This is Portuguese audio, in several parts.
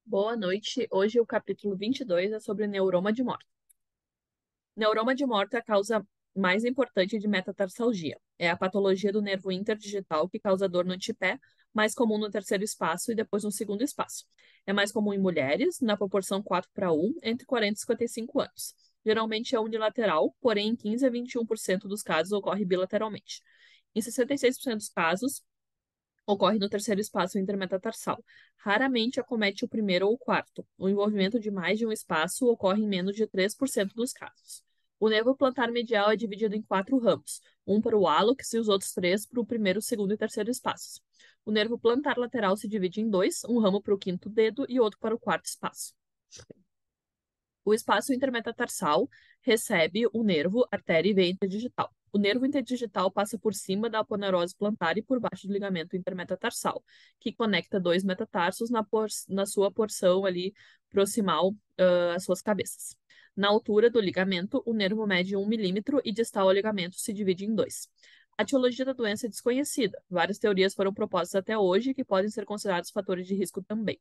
Boa noite. Hoje o capítulo 22 é sobre neuroma de morte. Neuroma de morte é a causa mais importante de metatarsalgia. É a patologia do nervo interdigital que causa dor no antepé, mais comum no terceiro espaço e depois no segundo espaço. É mais comum em mulheres, na proporção 4:1, entre 40 e 55 anos. Geralmente é unilateral, porém em 15 a 21% dos casos ocorre bilateralmente. Em 66% dos casos, ocorre no terceiro espaço intermetatarsal. Raramente acomete o primeiro ou o quarto. O envolvimento de mais de um espaço ocorre em menos de 3% dos casos. O nervo plantar medial é dividido em 4 ramos, um para o hálux e os outros 3 para o primeiro, segundo e terceiro espaços. O nervo plantar lateral se divide em 2, um ramo para o quinto dedo e outro para o quarto espaço. O espaço intermetatarsal recebe o nervo, artéria e veia interdigital. O nervo interdigital passa por cima da aponeurose plantar e por baixo do ligamento intermetatarsal, que conecta dois metatarsos na sua porção ali proximal às suas cabeças. Na altura do ligamento, o nervo mede 1 milímetro e distal ao ligamento se divide em 2. A etiologia da doença é desconhecida. Várias teorias foram propostas até hoje que podem ser considerados fatores de risco também.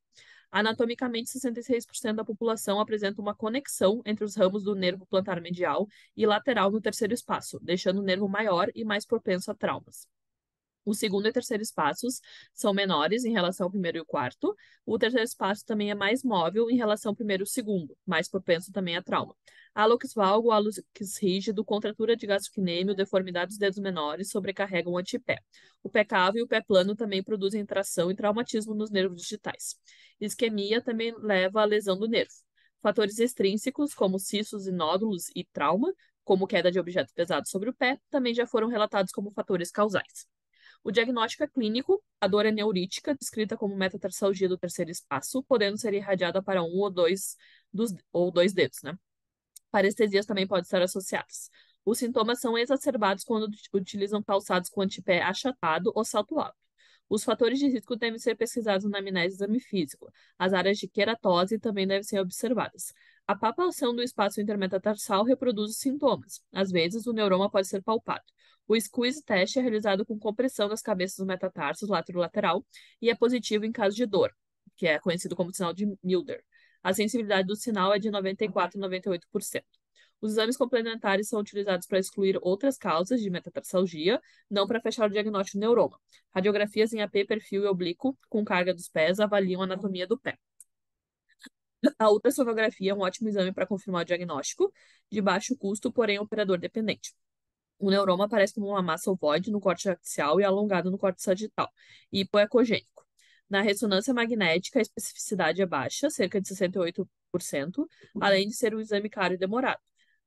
Anatomicamente, 66% da população apresenta uma conexão entre os ramos do nervo plantar medial e lateral no terceiro espaço, deixando o nervo maior e mais propenso a traumas. O segundo e terceiro espaços são menores em relação ao primeiro e o quarto. O terceiro espaço também é mais móvel em relação ao primeiro e o segundo, mais propenso também a trauma. Hálux valgo, hálux rígido, contratura de gastrocnêmio, deformidade dos dedos menores sobrecarregam o antepé. O pé cavo e o pé plano também produzem tração e traumatismo nos nervos digitais. Isquemia também leva à lesão do nervo. Fatores extrínsecos, como cistos e nódulos e trauma, como queda de objetos pesados sobre o pé, também já foram relatados como fatores causais. O diagnóstico é clínico, a dor é neurítica, descrita como metatarsalgia do terceiro espaço, podendo ser irradiada para um ou dois dedos, né? Parestesias também podem estar associadas. Os sintomas são exacerbados quando utilizam calçados com antepé achatado ou salto alto. Os fatores de risco devem ser pesquisados na anamnese e exame físico. As áreas de queratose também devem ser observadas. A palpação do espaço intermetatarsal reproduz os sintomas. Às vezes, o neuroma pode ser palpado. O squeeze test é realizado com compressão das cabeças dos metatarsos lateral e é positivo em caso de dor, que é conhecido como sinal de Milder. A sensibilidade do sinal é de 94 a 98%. Os exames complementares são utilizados para excluir outras causas de metatarsalgia, não para fechar o diagnóstico de neuroma. Radiografias em AP, perfil e oblíquo, com carga dos pés, avaliam a anatomia do pé. A ultrassonografia é um ótimo exame para confirmar o diagnóstico, de baixo custo, porém operador dependente. O neuroma aparece como uma massa ovoide no córtex axial e alongado no córtex sagital, e hipoecogênico. Na ressonância magnética, a especificidade é baixa, cerca de 68%, além de ser um exame caro e demorado.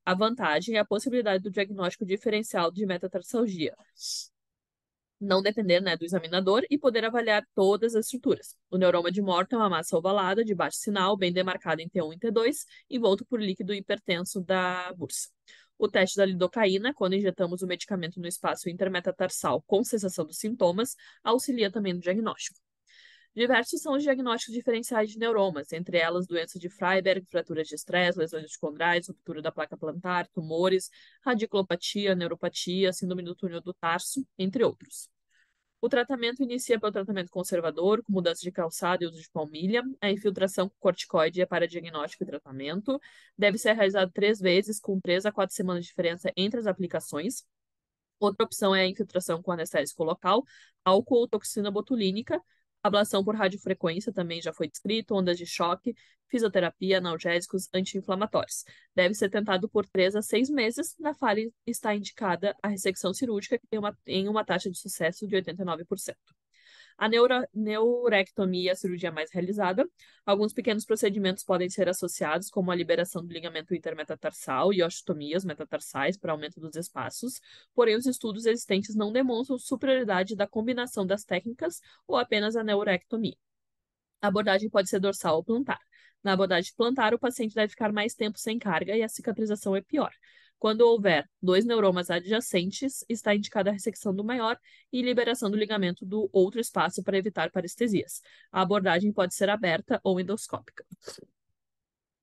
A vantagem é a possibilidade do diagnóstico diferencial de metatarsalgia, não depender, né, do examinador e poder avaliar todas as estruturas. O neuroma de Morton é uma massa ovalada de baixo sinal, bem demarcada em T1 e T2, envolto por líquido hipertenso da bursa. O teste da lidocaína, quando injetamos o medicamento no espaço intermetatarsal com cessação dos sintomas, auxilia também no diagnóstico. Diversos são os diagnósticos diferenciais de neuromas, entre elas doença de Freiberg, fraturas de estresse, lesões escondrais, ruptura da placa plantar, tumores, radiculopatia, neuropatia, síndrome do túnel do tarso, entre outros. O tratamento inicia pelo tratamento conservador, com mudança de calçado e uso de palmilha. A infiltração com corticoide é para diagnóstico e tratamento. Deve ser realizado 3 vezes, com 3 a 4 semanas de diferença entre as aplicações. Outra opção é a infiltração com anestésico local, álcool ou toxina botulínica. Ablação por radiofrequência também já foi descrito, ondas de choque, fisioterapia, analgésicos, anti-inflamatórios. Deve ser tentado por 3 a 6 meses. Na falha está indicada a ressecção cirúrgica, que tem uma taxa de sucesso de 89%. A neurectomia é a cirurgia mais realizada. Alguns pequenos procedimentos podem ser associados, como a liberação do ligamento intermetatarsal e osteotomias metatarsais para aumento dos espaços. Porém, os estudos existentes não demonstram superioridade da combinação das técnicas ou apenas a neurectomia. A abordagem pode ser dorsal ou plantar. Na abordagem plantar, o paciente deve ficar mais tempo sem carga e a cicatrização é pior. Quando houver 2 neuromas adjacentes, está indicada a ressecção do maior e liberação do ligamento do outro espaço para evitar parestesias. A abordagem pode ser aberta ou endoscópica.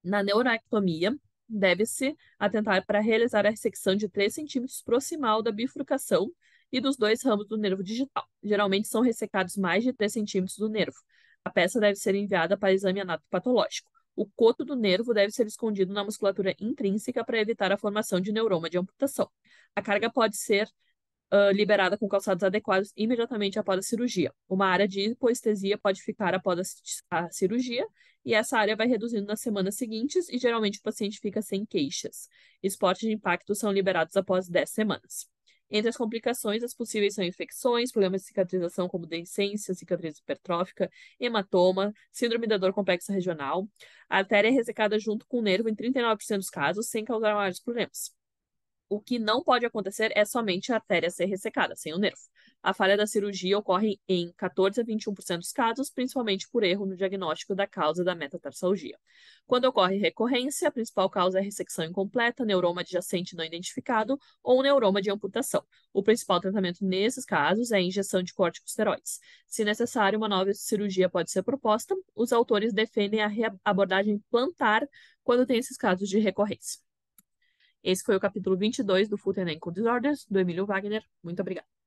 Na neuroectomia, deve-se atentar para realizar a ressecção de 3 centímetros proximal da bifurcação e dos 2 ramos do nervo digital. Geralmente são ressecados mais de 3 centímetros do nervo. A peça deve ser enviada para exame anatopatológico. O coto do nervo deve ser escondido na musculatura intrínseca para evitar a formação de neuroma de amputação. A carga pode ser liberada com calçados adequados imediatamente após a cirurgia. Uma área de hipoestesia pode ficar após a cirurgia, e essa área vai reduzindo nas semanas seguintes, e geralmente o paciente fica sem queixas. Esportes de impacto são liberados após 10 semanas. Entre as complicações, as possíveis são infecções, problemas de cicatrização como deiscência, cicatriz hipertrófica, hematoma, síndrome da dor complexa regional. A artéria é ressecada junto com o nervo em 39% dos casos, sem causar maiores problemas. O que não pode acontecer é somente a artéria ser ressecada, sem o nervo. A falha da cirurgia ocorre em 14 a 21% dos casos, principalmente por erro no diagnóstico da causa da metatarsalgia. Quando ocorre recorrência, a principal causa é ressecção incompleta, neuroma adjacente não identificado ou neuroma de amputação. O principal tratamento nesses casos é a injeção de corticosteroides. Se necessário, uma nova cirurgia pode ser proposta. Os autores defendem a abordagem plantar quando tem esses casos de recorrência. Esse foi o capítulo 22 do Foot and Ankle Disorders, do Emílio Wagner. Muito obrigada.